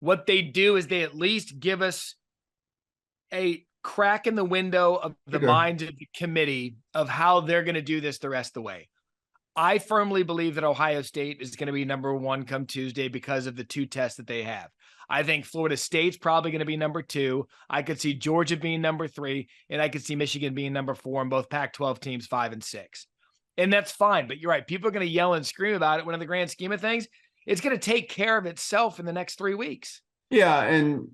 what they do is they at least give us a crack in the window of the minds of the committee of how they're going to do this the rest of the way. I firmly believe that Ohio State is going to be number one come Tuesday because of the two tests that they have. I think Florida State's probably going to be number two. I could see Georgia being number three, and I could see Michigan being number four, and both Pac-12 teams 5 and 6. And that's fine. But you're right. People are going to yell and scream about it when in the grand scheme of things, it's going to take care of itself in the next 3 weeks. Yeah. And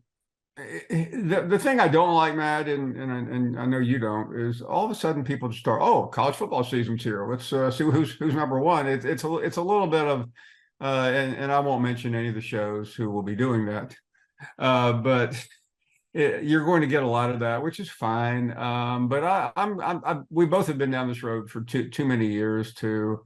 the thing I don't like, Matt, and I know you don't, is all of a sudden people just start, oh, college football season's here. Let's see who's number one. It's a little bit of, and I won't mention any of the shows who will be doing that, but you're going to get a lot of that, which is fine. But we both have been down this road for too many years to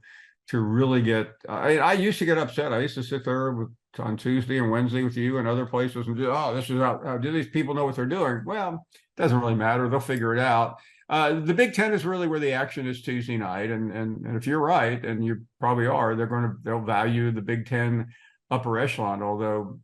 really get. I used to get upset. I used to sit there on Tuesday and Wednesday with you and other places and this is how do these people know what they're doing? Well, it doesn't really matter. They'll figure it out. The Big Ten is really where the action is Tuesday night, and if you're right, and you probably are, they'll value the Big Ten upper echelon. Although,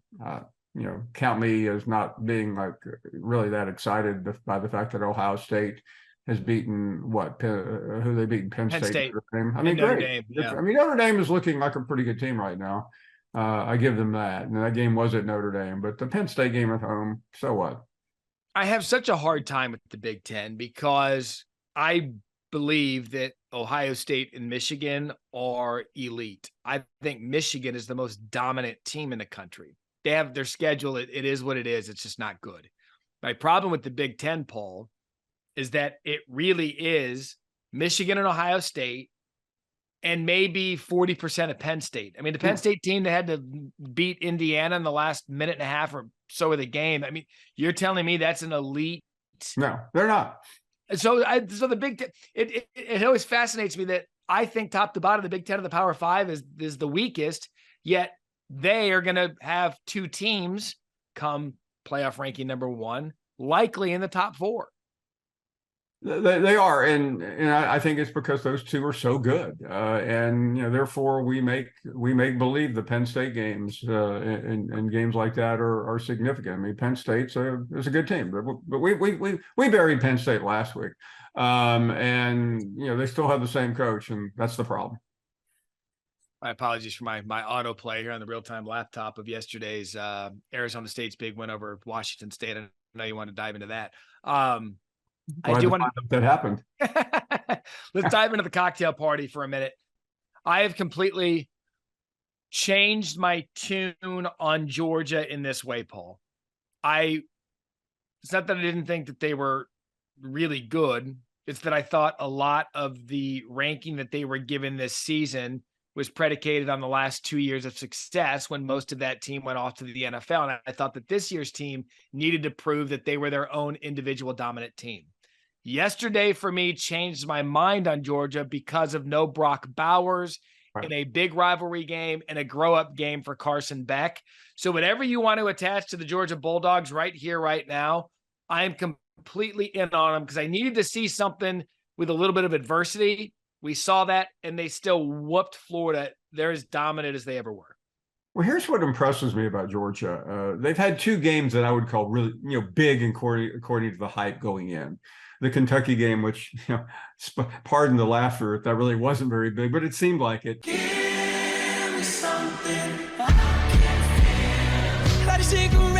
count me as not being like really that excited by the fact that Ohio State has beaten who they beaten Penn State. I mean, Notre great. Dame, yeah. I mean, Notre Dame is looking like a pretty good team right now. I give them that. And that game was at Notre Dame, but the Penn State game at home, so what? I have such a hard time with the Big Ten because I believe that Ohio State and Michigan are elite. I think Michigan is the most dominant team in the country. They have their schedule. It is what it is. It's just not good. My problem with the Big Ten, Paul, is that it really is Michigan and Ohio State and maybe 40% of Penn State. I mean, the Penn State team that had to beat Indiana in the last minute and a half or so of the game. I mean, you're telling me that's an elite? No, they're not. So the Big Ten, it always fascinates me that I think top to bottom, the Big Ten of the Power Five is the weakest, yet they are going to have two teams come playoff ranking number one, likely in the top four. They are, and I think it's because those two are so good, and therefore we make believe the Penn State games and games like that are significant. I mean, Penn State's is a good team, but we buried Penn State last week, and they still have the same coach, and that's the problem. My apologies for my autoplay here on the real-time laptop of yesterday's Arizona State's big win over Washington State. I know you want to dive into that. I do want to that happened. Let's dive into the cocktail party for a minute. I have completely changed my tune on Georgia in this way, Paul. It's not that I didn't think that they were really good. It's that I thought a lot of the ranking that they were given this season was predicated on the last 2 years of success when most of that team went off to the NFL. And I thought that this year's team needed to prove that they were their own individual dominant team. Yesterday, for me, changed my mind on Georgia because of no Brock Bowers in a big rivalry game and a grow-up game for Carson Beck. So whatever you want to attach to the Georgia Bulldogs right here, right now, I am completely in on them because I needed to see something with a little bit of adversity. We saw that, and they still whooped Florida. They're as dominant as they ever were. Well, here's what impresses me about Georgia. They've had two games that I would call really, big according to the hype going in. The Kentucky game, which, pardon the laughter, that really wasn't very big, but it seemed like it. Give me something I can feel. Like a cigarette.